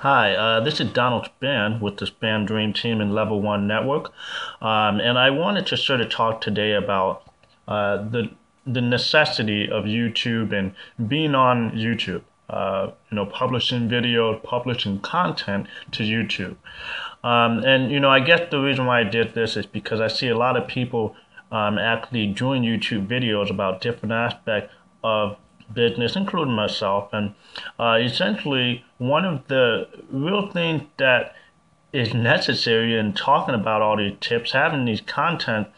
Hi, this is Donald Spann with the Spann Dream Team and Level One Network, and I wanted to sort of talk today about the necessity of YouTube and being on YouTube. Publishing videos, publishing content to YouTube. I guess the reason why I did this is because I see a lot of people actually doing YouTube videos about different aspects of business, including myself. And essentially, one of the real things that is necessary in talking about all these tips, having these content,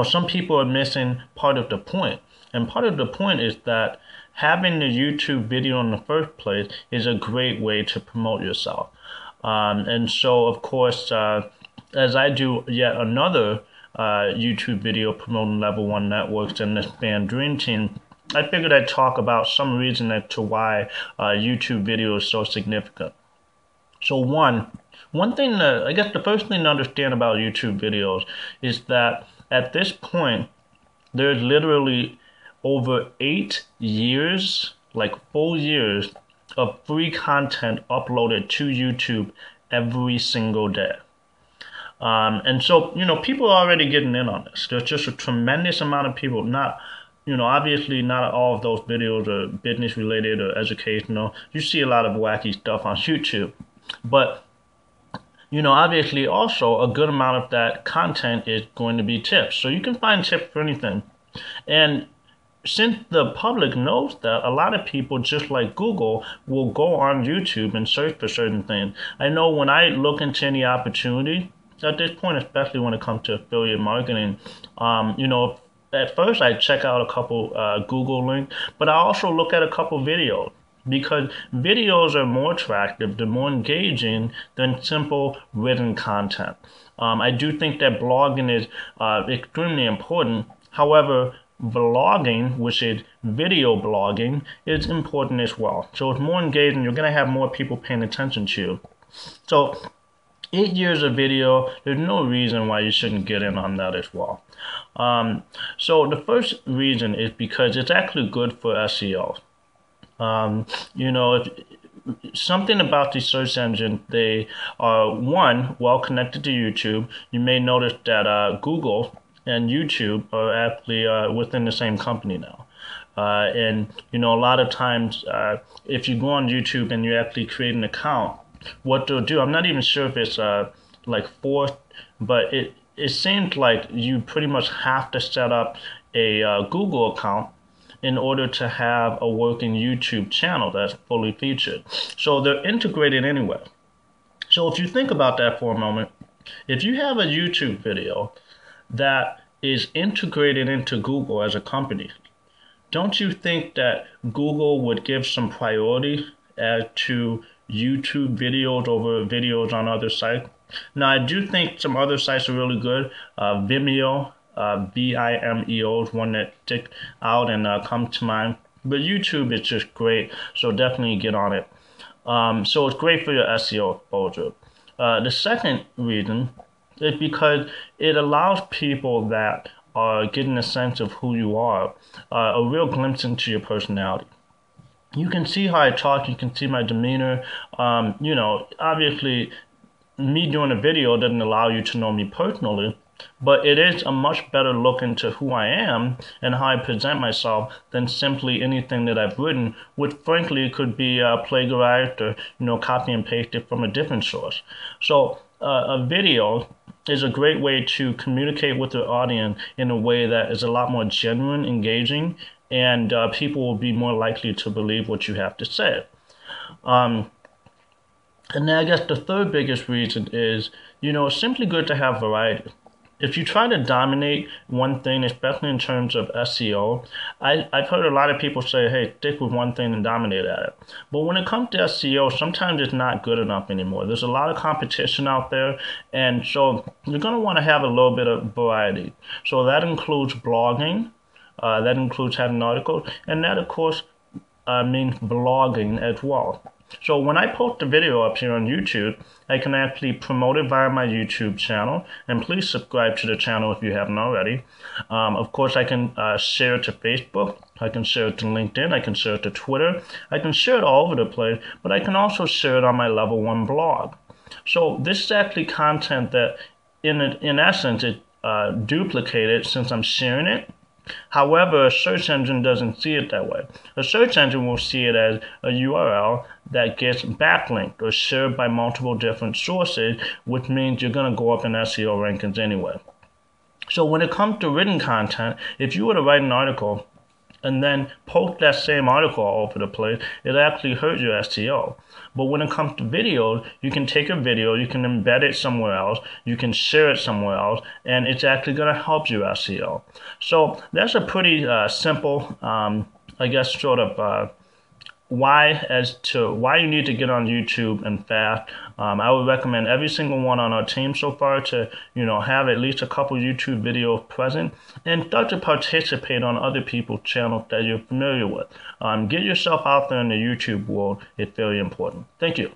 some people are missing part of the point. And part of the point is that having the YouTube video in the first place is a great way to promote yourself. And so, of course, as I do yet another YouTube video promoting Level One Networks and the Spann Dream Team, I figured I'd talk about some reason as to why YouTube video is so significant. So one thing that I guess the first thing to understand about YouTube videos is that at this point, there's literally over 8 years, like full years, of free content uploaded to YouTube every single day. And so, people are already getting in on this. There's just a tremendous amount of people, obviously not all of those videos are business related or educational. You see a lot of wacky stuff on YouTube. But, obviously also a good amount of that content is going to be tips. So you can find tips for anything. And since the public knows that, a lot of people, just like Google, will go on YouTube and search for certain things. I know when I look into any opportunity, at this point, especially when it comes to affiliate marketing, at first I check out a couple Google links, but I also look at a couple videos because videos are more attractive, they're more engaging than simple written content. I do think that blogging is extremely important. However, vlogging, which is video blogging, is important as well. So it's more engaging. You're going to have more people paying attention to you. So 8 years of video, there's no reason why you shouldn't get in on that as well. So the first reason is because it's actually good for SEO. Something about the search engine, they are, one, well connected to YouTube. You may notice that Google and YouTube are actually within the same company now. A lot of times, if you go on YouTube and you actually create an account, what they'll do, I'm not even sure if it's like forced, but it seems like you pretty much have to set up a Google account in order to have a working YouTube channel that's fully featured. So they're integrated anyway. So if you think about that for a moment, if you have a YouTube video that is integrated into Google as a company, don't you think that Google would give some priority as to YouTube videos over videos on other sites? Now, I do think some other sites are really good. Vimeo, Vimeo is one that stick out and come to mind. But YouTube is just great, so definitely get on it. So it's great for your SEO exposure. The second reason is because it allows people that are getting a sense of who you are, a real glimpse into your personality. You can see how I talk, you can see my demeanor. Obviously, me doing a video doesn't allow you to know me personally, but it is a much better look into who I am and how I present myself than simply anything that I've written, which frankly could be plagiarized or copy and pasted from a different source. So a video is a great way to communicate with your audience in a way that is a lot more genuine, engaging, and people will be more likely to believe what you have to say. And then I guess the third biggest reason is, it's simply good to have variety. If you try to dominate one thing, especially in terms of SEO, I've heard a lot of people say, hey, stick with one thing and dominate at it. But when it comes to SEO, sometimes it's not good enough anymore. There's a lot of competition out there, and so you're going to want to have a little bit of variety. So that includes blogging, that includes having articles, and that, of course, means blogging as well. So when I post a video up here on YouTube, I can actually promote it via my YouTube channel. And please subscribe to the channel if you haven't already. Of course, I can share it to Facebook. I can share it to LinkedIn. I can share it to Twitter. I can share it all over the place, but I can also share it on my Level 1 blog. So this is actually content that, in essence, it duplicated since I'm sharing it. However, a search engine doesn't see it that way. A search engine will see it as a URL that gets backlinked or shared by multiple different sources, which means you're going to go up in SEO rankings anyway. So when it comes to written content, if you were to write an article and then post that same article all over the place, it actually hurts your SEO. But when it comes to videos, you can take a video, you can embed it somewhere else, you can share it somewhere else, and it's actually going to help your SEO. So that's a pretty simple, I guess, sort of why you need to get on YouTube and fast. I would recommend every single one on our team so far to have at least a couple YouTube videos present and start to participate on other people's channels that you're familiar with. Get yourself out there in the YouTube world. It's very important. Thank you.